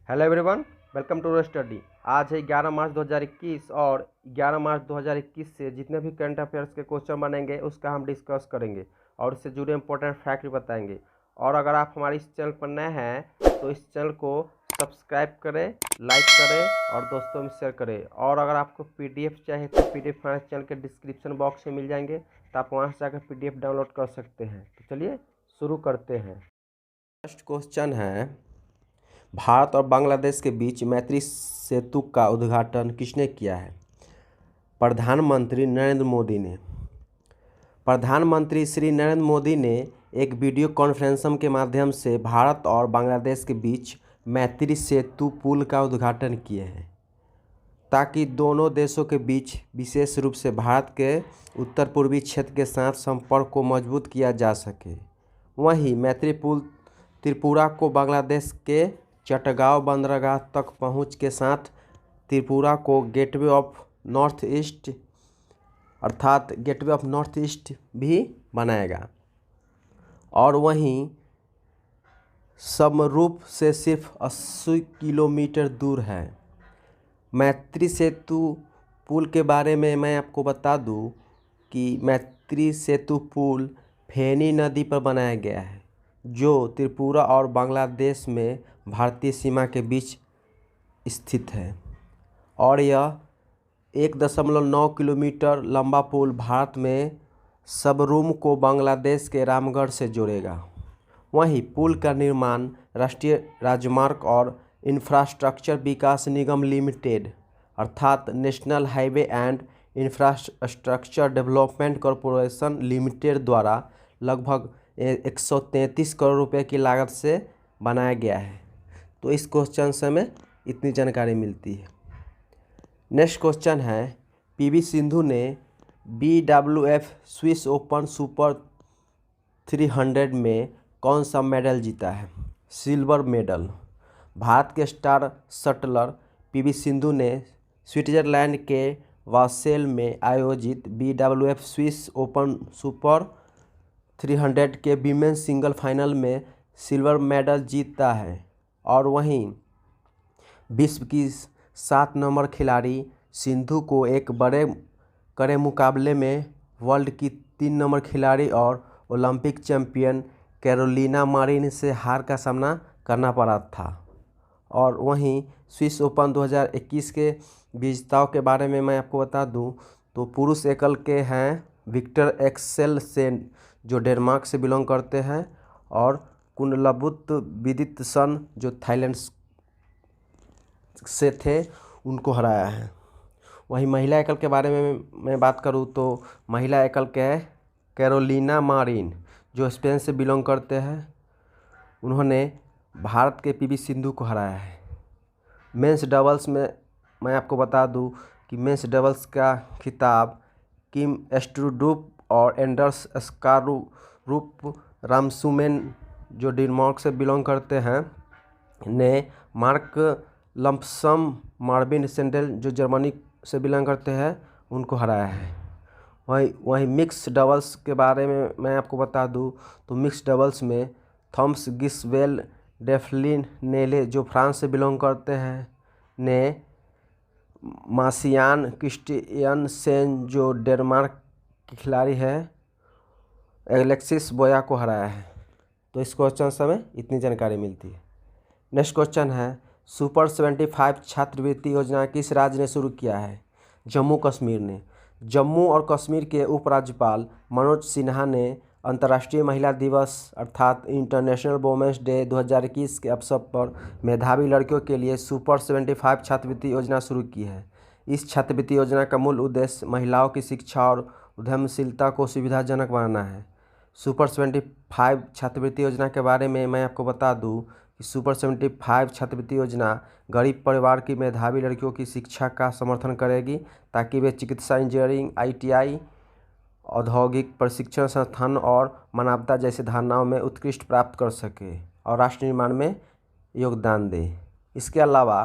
Hello everyone, welcome to रोज study. आज है 11 मार्च 2021 और 11 मार्च 2021 से जितने भी करंट अफेयर्स के क्वेश्चन बनेंगे उसका हम डिस्कस करेंगे और उससे जुड़े इंपॉर्टेंट फैक्ट भी बताएंगे। और अगर आप हमारे इस चैनल पर नए हैं तो इस चैनल को सब्सक्राइब करें, लाइक करें और दोस्तों में शेयर करें। और अगर आपको पीडीएफ चाहिए तो पीडीएफ हमारे चैनल के डिस्क्रिप्शन बॉक्स में मिल जाएंगे, तो आप वहाँ से जाकर पीडीएफ डाउनलोड कर सकते हैं। तो चलिए शुरू करते हैं। फर्स्ट क्वेश्चन है, भारत और बांग्लादेश के बीच मैत्री सेतु का उद्घाटन किसने किया है? प्रधानमंत्री नरेंद्र मोदी ने। प्रधानमंत्री श्री नरेंद्र मोदी ने एक वीडियो कॉन्फ्रेंसिंग के माध्यम से भारत और बांग्लादेश के बीच मैत्री सेतु पुल का उद्घाटन किए हैं ताकि दोनों देशों के बीच विशेष रूप से भारत के उत्तर पूर्वी क्षेत्र के साथ संपर्क को मजबूत किया जा सके। वहीं मैत्री पुल त्रिपुरा को बांग्लादेश के चटगांव बंदरगाह तक पहुंच के साथ त्रिपुरा को गेटवे ऑफ नॉर्थ ईस्ट अर्थात गेटवे ऑफ नॉर्थ ईस्ट भी बनाएगा। और वहीं समरूप से सिर्फ 80 किलोमीटर दूर है। मैत्री सेतु पुल के बारे में मैं आपको बता दूं कि मैत्री सेतु पुल फेनी नदी पर बनाया गया है जो त्रिपुरा और बांग्लादेश में भारतीय सीमा के बीच स्थित है। और यह 1.9 किलोमीटर लंबा पुल भारत में सबरूम को बांग्लादेश के रामगढ़ से जोड़ेगा। वहीं पुल का निर्माण राष्ट्रीय राजमार्ग और इंफ्रास्ट्रक्चर विकास निगम लिमिटेड अर्थात national highway and infrastructure development corporation limited द्वारा लगभग 133 करोड़ रुपए की लागत से बनाया गया है। तो इस क्वेश्चन से हमें इतनी जानकारी मिलती है। नेक्स्ट क्वेश्चन है, पीवी सिंधु ने BWF स्विस ओपन सुपर 300 में कौन सा मेडल जीता है? Silver medal. भारत के स्टार शटलर पीवी सिंधु ने स्विट्जरलैंड के वासेल में आयोजित BWF स्विस ओपन सुपर 300 के वीमेंस सिंगल फाइनल में सिल्वर मेडल जीता है। और वहीं विश्व की 7 नंबर खिलाड़ी सिंधु को एक बड़े कड़े मुकाबले में वर्ल्ड की 3 नंबर खिलाड़ी और ओलंपिक चैंपियन कैरोलिना मारिन से हार का सामना करना पड़ा था। और वहीं स्विस ओपन 2021 के विजेताओं के बारे में मैं आपको बता दूं तो पुरुष एकल के हैं विक्टर एक्सेलसेन जो डेनमार्क से बिलोंग करते हैं और कुंडलबुत विदितसन जो थाईलैंड से थे उनको हराया है। वहीं महिला एकल के बारे में मैं बात करूं तो महिला एकल के कैरोलिना मारिन जो स्पेन से बिलोंग करते हैं, उन्होंने भारत के पीवी सिंधु को हराया है। मेंस डबल्स में मैं आपको बता दूं कि मेंस डबल्स का खिताब किम एस्ट्रूडुप और एंडर्स स्कारूप रामसुमेन जो डेनमार्क से बिलोंग करते हैं ने मार्क लम्पसम मार्विन सेंडेल जो जर्मनी से बिलोंग करते हैं उनको हराया है। वहीं मिक्स डबल्स के बारे में मैं आपको बता दूं तो मिक्स डबल्स में थॉमस गिसवेल डेफलिन नेले जो फ्रांस से बिलोंग करते हैं ने मासियान क्रिस्टियनसेन जो डेनमार्क के खिलाड़ी है एलेक्सिस बोया को हराया है। तो इस क्वेश्चन से हमें इतनी जानकारी मिलती है। नेक्स्ट क्वेश्चन है, सुपर 75 छात्रवृत्ति योजना किस राज्य ने शुरू किया है? जम्मू कश्मीर ने। जम्मू और कश्मीर के उपराज्यपाल मनोज सिन्हा ने अंतर्राष्ट्रीय महिला दिवस अर्थात इंटरनेशनल वुमेन्स डे 2021 के अवसर पर मेधावी लड़कियों के लिए सुपर 75 छात्रवृत्ति योजना शुरू की है। इस छात्रवृत्ति योजना का मूल उद्देश्य महिलाओं की शिक्षा और उद्यमशीलता को सुविधाजनक बनाना है। सुपर 75 छात्रवृत्ति योजना के बारे में मैं आपको बता दूं कि सुपर 75 छात्रवृत्ति योजना गरीब परिवार की मेधावी लड़कियों की शिक्षा का समर्थन करेगी ताकि वे चिकित्सा, इंजीनियरिंग, ITI, औद्योगिक प्रशिक्षण संस्थान और मानवता जैसी धारणाओं में उत्कृष्ट प्राप्त कर सके और राष्ट्र निर्माण में योगदान दे। इसके अलावा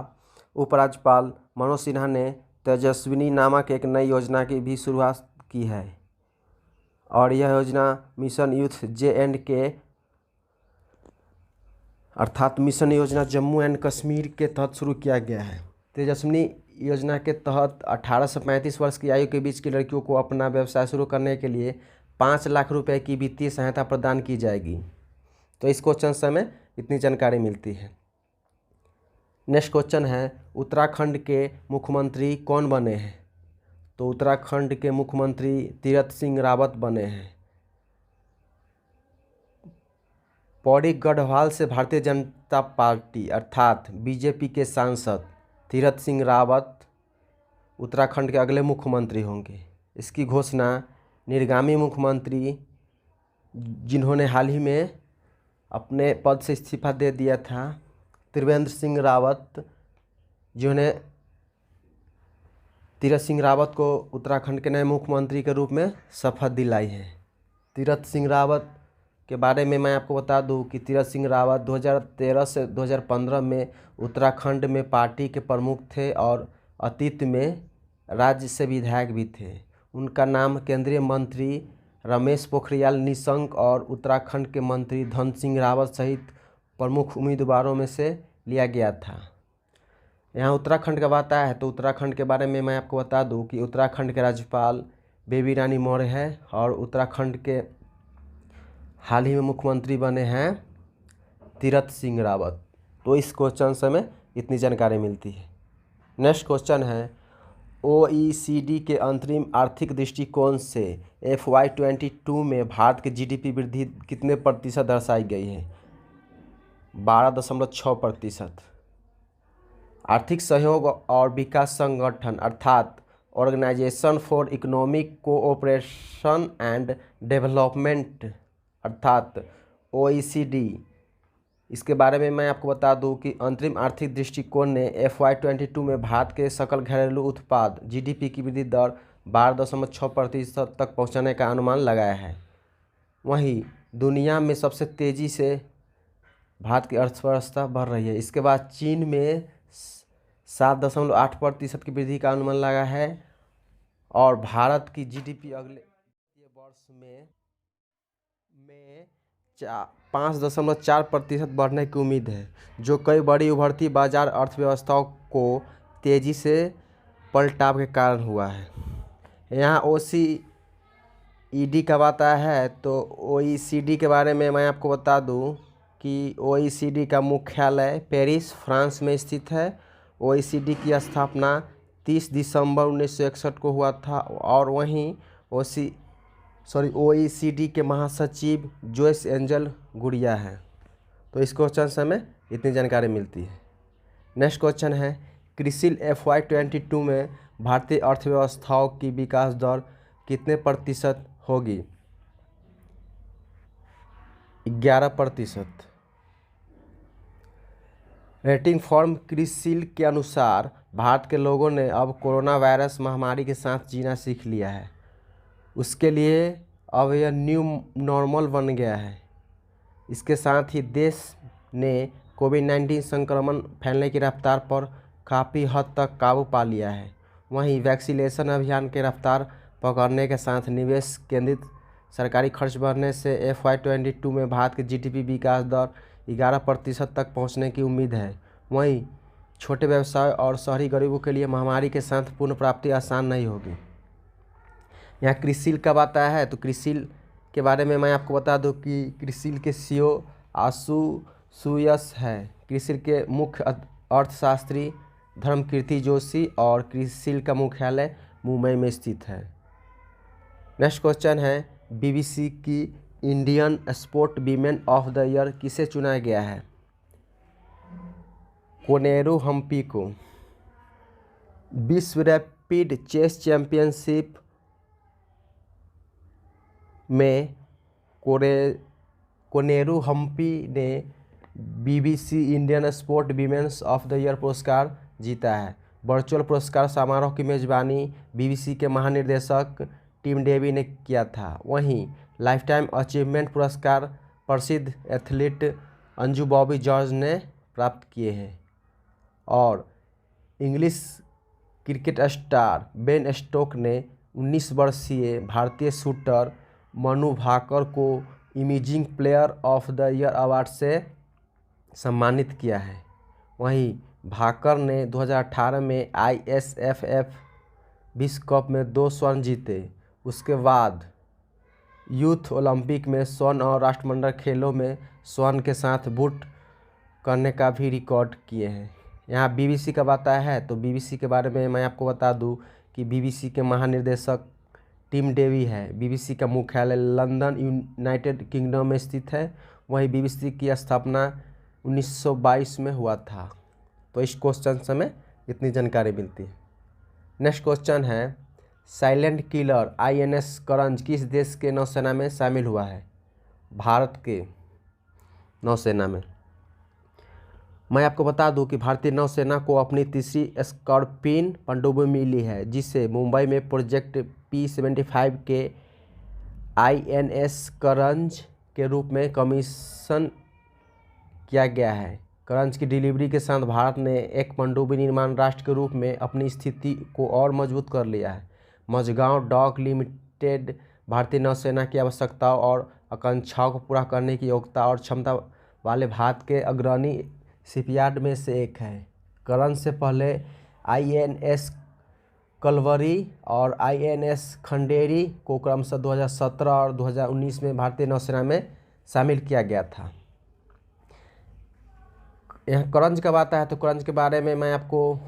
उपराज्यपाल मनोज सिन्हा ने तेजस्विनी नामक एक नई योजना की भी शुरुआत की है और यह योजना मिशन यूथ JNK अर्थात मिशन योजना जम्मू एंड कश्मीर के तहत शुरू किया गया है। तेजस्विनी योजना के तहत 18 से 35 वर्ष की आयु के बीच की लड़कियों को अपना व्यवसाय शुरू करने के लिए 5 लाख रुपए की वित्तीय सहायता प्रदान की जाएगी। तो इस क्वेश्चन से हमें इतनी जानकारी मिलती है। नेक्स्ट क्वेश्चन है, उत्तराखंड के मुख्यमंत्री कौन बने हैं? तो उत्तराखंड के मुख्यमंत्री तीरथ सिंह रावत बने हैं। पौड़ी गढ़वाल से भारतीय जनता पार्टी अर्थात बीजेपी के सांसद तीरथ सिंह रावत उत्तराखंड के अगले मुख्यमंत्री होंगे। इसकी घोषणा निर्गामी मुख्यमंत्री जिन्होंने हाल ही में अपने पद से इस्तीफा दे दिया था, त्रिवेंद्र सिंह रावत, जिन्होंने तीरथ सिंह रावत को उत्तराखंड के नए मुख्यमंत्री के रूप में शपथ दिलाई है। तीरथ सिंह रावत के बारे में मैं आपको बता दूं कि तीरथ सिंह रावत 2013 से 2015 में उत्तराखंड में पार्टी के प्रमुख थे और अतीत में राज्य से विधायक भी थे। उनका नाम केंद्रीय मंत्री रमेश पोखरियाल निशंक और उत्तराखंड के मंत्री धन सिंह रावत सहित प्रमुख उम्मीदवारों में से लिया गया था। यहाँ उत्तराखंड का बात आया है तो उत्तराखंड के बारे में मैं आपको बता दूं कि उत्तराखंड के राज्यपाल बेबी रानी मौर्य है और उत्तराखंड के हाल ही में मुख्यमंत्री बने हैं तीरथ सिंह रावत। तो इस क्वेश्चन से हमें इतनी जानकारी मिलती है। नेक्स्ट क्वेश्चन है, OECD के अंतरिम आर्थिक दृष्टिकोण से FY22 में भारत की GDP वृद्धि कितने प्रतिशत दर्शाई गई है? 12.6%। आर्थिक सहयोग और विकास संगठन अर्थात Organisation for Economic Cooperation and Development अर्थात OECD, इसके बारे में मैं आपको बता दूं कि अंतरिम आर्थिक दृष्टिकोण ने FY22 में भारत के सकल घरेलू उत्पाद GDP की वृद्धि दर 12.6% तक पहुंचाने का अनुमान लगाया है। वहीं दुनिया में सबसे तेज़ी से भारत की अर्थव्यवस्था बढ़ रही है। इसके बाद चीन में 7.8% की वृद्धि का अनुमान लगा है और भारत की GDP अगले वर्ष में 5.4% बढ़ने की उम्मीद है, जो कई बड़ी उभरती बाजार अर्थव्यवस्थाओं को तेज़ी से पलटाव के कारण हुआ है। यहाँ OECD का बात आया है तो OECD के बारे में मैं आपको बता दूं कि OECD का मुख्यालय पेरिस फ्रांस में स्थित है। OECD की स्थापना 30 दिसंबर 1961 को हुआ था और वहीं OECD के महासचिव जोइस एंजल गुड़िया है। तो इस क्वेश्चन से हमें इतनी जानकारी मिलती है। नेक्स्ट क्वेश्चन है, क्रिसिल FY22 में भारतीय अर्थव्यवस्थाओं की विकास दर कितने प्रतिशत होगी? 11%। रेटिंग फर्म क्रिसिल के अनुसार भारत के लोगों ने अब कोरोना वायरस महामारी के साथ जीना सीख लिया है। उसके लिए अब यह न्यू नॉर्मल बन गया है। इसके साथ ही देश ने कोविड-19 संक्रमण फैलने की रफ्तार पर काफ़ी हद तक काबू पा लिया है। वहीं वैक्सीनेशन अभियान की रफ्तार पकड़ने के साथ निवेश केंद्रित सरकारी खर्च बढ़ने से FY22 में भारत की GDP विकास दर 11% तक पहुंचने की उम्मीद है। वहीं छोटे व्यवसाय और शहरी गरीबों के लिए महामारी के साथ पूर्ण प्राप्ति आसान नहीं होगी। यहाँ क्रिसिल का बात आया है तो क्रिसिल के बारे में मैं आपको बता दूं कि क्रिसिल के CEO आशु सुयश है। क्रिसिल के मुख्य अर्थशास्त्री धर्मकीर्ति जोशी और क्रिसिल का मुख्यालय मुंबई में स्थित है। नेक्स्ट क्वेश्चन है, BBC की Indian sport women of the year किसे चुना गया है? कोनेरू हम्पी को। विश्व रैपिड चेस चैंपियनशिप में कोनेरू हम्पी ने BBC Indian sport women's of the year पुरस्कार जीता है। वर्चुअल पुरस्कार समारोह की मेजबानी BBC के महानिदेशक टिम डेवी ने किया था। वहीं लाइफ टाइम अचीवमेंट पुरस्कार प्रसिद्ध एथलीट अंजू बॉबी जॉर्ज ने प्राप्त किए हैं और English cricket star Ben Stoke ने 19 वर्षीय भारतीय शूटर मनु भाकर को emerging player of the year award से सम्मानित किया है। वहीं भाकर ने 2018 में ISFF विश्व कप में 2 स्वर्ण जीते। उसके बाद यूथ ओलंपिक में स्वर्ण और राष्ट्रमंडल खेलों में स्वर्ण के साथ बूट करने का भी रिकॉर्ड किए हैं। यहाँ BBC का बताया है, तो BBC के बारे में मैं आपको बता दूं कि BBC के महानिर्देशक टिम डेवी है। BBC का मुख्यालय लंदन यूनाइटेड किंगडम में स्थित है। वहीं BBC की स्थापना 1922 में हुआ था। तो इस क्वेश्चन से हमें इतनी जानकारी मिलती है। नेक्स्ट क्वेश्चन है, साइलेंट किलर INS करंज किस देश के नौसेना में शामिल हुआ है? भारत के नौसेना में। मैं आपको बता दूं कि भारतीय नौसेना को अपनी तीसरी स्कॉर्पिन पनडुब्बी मिली है, जिसे मुंबई में प्रोजेक्ट P-75 के INS करंज के रूप में कमीशन किया गया है। करंज की डिलीवरी के साथ भारत ने एक पनडुब्बी निर्माण राष्ट्र के रूप में अपनी स्थिति को और मजबूत कर लिया है। मझगांव डॉक लिमिटेड भारतीय नौसेना की आवश्यकताओं और आकांक्षाओं को पूरा करने की योग्यता और क्षमता वाले भारत के अग्रणी शिपयार्ड में से एक है। करंज से पहले INS कलवरी और INS खंडेरी को क्रमशः 2017 और 2019 में भारतीय नौसेना में शामिल किया गया था। यहाँ करंज कब आता है, तो करंज के बारे में मैं आपको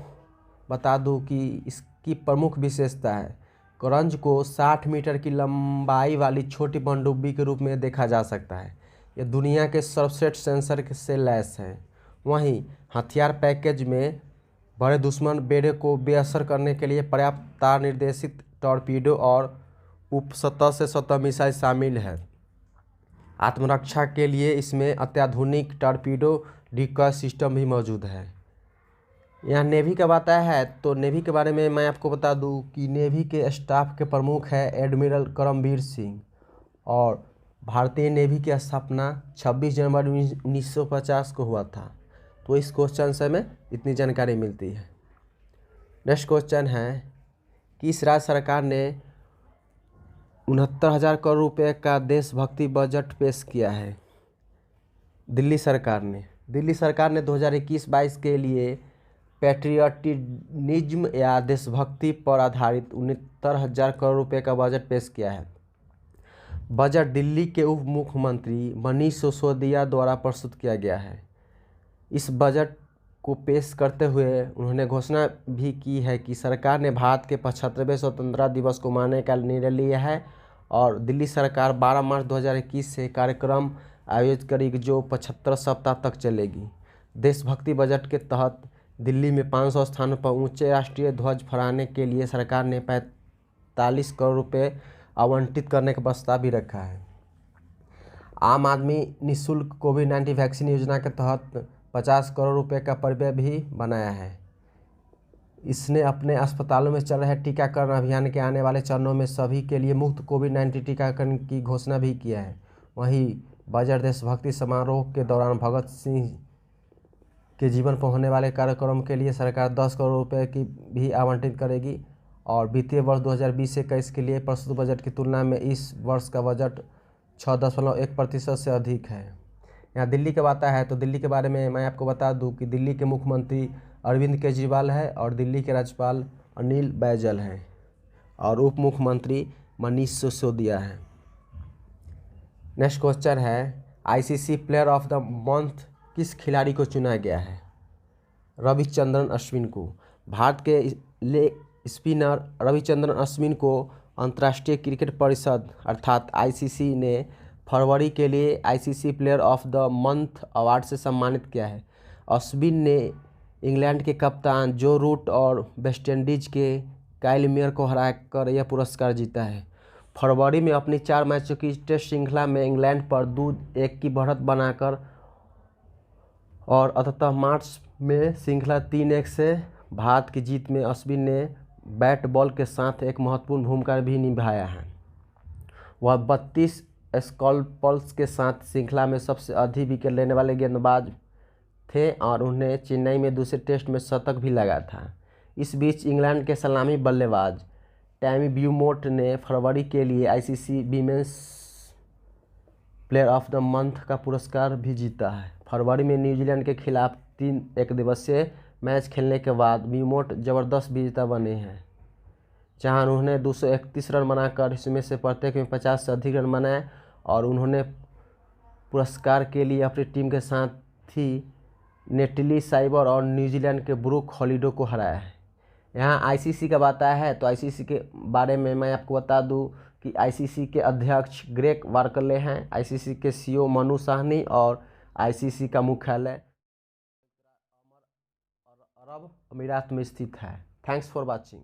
बता दूं कि इसकी प्रमुख विशेषता है, करंज को 60 मीटर की लंबाई वाली छोटी पनडुब्बी के रूप में देखा जा सकता है। यह दुनिया के सर्वश्रेष्ठ सेंसर से लैस है। वहीं हथियार पैकेज में बड़े दुश्मन बेड़े को बेअसर करने के लिए पर्याप्त तार निर्देशित टॉर्पीडो और उपसतह से सतह मिसाइल शामिल है। आत्मरक्षा के लिए इसमें अत्याधुनिक टॉर्पीडो डिकॉय सिस्टम भी मौजूद है। यहाँ नेवी का बताया है, तो नेवी के बारे में मैं आपको बता दूं कि नेवी के स्टाफ के प्रमुख है एडमिरल करमबीर सिंह और भारतीय नेवी की स्थापना 26 जनवरी 1950 को हुआ था। तो इस क्वेश्चन से हमें इतनी जानकारी मिलती है। नेक्स्ट क्वेश्चन है, किस राज्य सरकार ने 69,000 करोड़ रुपए का देशभक्ति बजट पेश किया है? दिल्ली सरकार ने 2021-22 के लिए पैट्रियटिज्म या देशभक्ति पर आधारित 69,000 करोड़ रुपए का बजट पेश किया है। बजट दिल्ली के उप मुख्यमंत्री मनीष सिसोदिया द्वारा प्रस्तुत किया गया है। इस बजट को पेश करते हुए उन्होंने घोषणा भी की है कि सरकार ने भारत के 75वें स्वतंत्रता दिवस को मनाने का निर्णय लिया है और दिल्ली सरकार 12 मार्च 2021 से कार्यक्रम आयोजित करेगी जो 75 सप्ताह तक चलेगी। देशभक्ति बजट के तहत दिल्ली में 500 स्थानों पर ऊंचे राष्ट्रीय ध्वज फहराने के लिए सरकार ने 45 करोड़ रुपए आवंटित करने का प्रस्ताव भी रखा है। आम आदमी निःशुल्क कोविड-19 वैक्सीन योजना के तहत 50 करोड़ रुपए का परिव्यय भी बनाया है। इसने अपने अस्पतालों में चल रहे टीकाकरण अभियान के आने वाले चरणों में सभी के लिए मुफ्त कोविड-19 टीकाकरण की घोषणा भी किया है। वहीं बजट देशभक्ति समारोह के दौरान भगत सिंह के जीवन पर होने वाले कार्यक्रम के लिए सरकार 10 करोड़ रुपए की भी आवंटित करेगी और वित्तीय वर्ष 2020-21 के लिए प्रस्तुत बजट की तुलना में इस वर्ष का बजट 6.1% से अधिक है। यहाँ दिल्ली का आता है, तो दिल्ली के बारे में मैं आपको बता दूं कि दिल्ली के मुख्यमंत्री अरविंद केजरीवाल है और दिल्ली के राज्यपाल अनिल बैजल हैं और उप मुख्यमंत्री मनीष सिसोदिया है। नेक्स्ट क्वेश्चन है, ICC player of the month किस खिलाड़ी को चुना गया है? रविचंद्रन अश्विन को। भारत के स्पिनर रविचंद्रन अश्विन को अंतर्राष्ट्रीय क्रिकेट परिषद अर्थात ICC ने फरवरी के लिए ICC player of the month award से सम्मानित किया है। अश्विन ने इंग्लैंड के कप्तान जो रूट और वेस्टइंडीज़ के काइल मेयर को हराकर यह पुरस्कार जीता है। फरवरी में अपनी 4 मैचों की टेस्ट श्रृंखला में इंग्लैंड पर 2-1 की बढ़त बनाकर और अंततः मार्च में श्रृंखला 3-1 से भारत की जीत में अश्विन ने बैट बॉल के साथ एक महत्वपूर्ण भूमिका भी निभाया है। वह 32 स्कॉल्पल्स के साथ श्रृंखला में सबसे अधिक विकेट लेने वाले गेंदबाज थे और उन्हें चेन्नई में दूसरे टेस्ट में शतक भी लगा था। इस बीच इंग्लैंड के सलामी बल्लेबाज टैमी ब्यूमोट ने फरवरी के लिए ICC women's player of the month का पुरस्कार भी जीता है। फरवरी में न्यूजीलैंड के खिलाफ 3 एकदिवसीय मैच खेलने के बाद विमोट ज़बरदस्त विजेता बने हैं, जहां उन्होंने 231 रन बनाकर इसमें से प्रत्येक में 50 से अधिक रन बनाए और उन्होंने पुरस्कार के लिए अपनी टीम के साथ ही नेटली साइबर और न्यूजीलैंड के ब्रूक हॉलिडे को हराया है। यहाँ आईसीसी का बात आया है तो आईसीसी के बारे में मैं आपको बता दूं कि आईसीसी के अध्यक्ष ग्रेग बार्कले हैं, आईसीसी के सीईओ मनु साहनी और आईसीसी का मुख्यालय अरब अमीरात में स्थित है। Thanks for watching.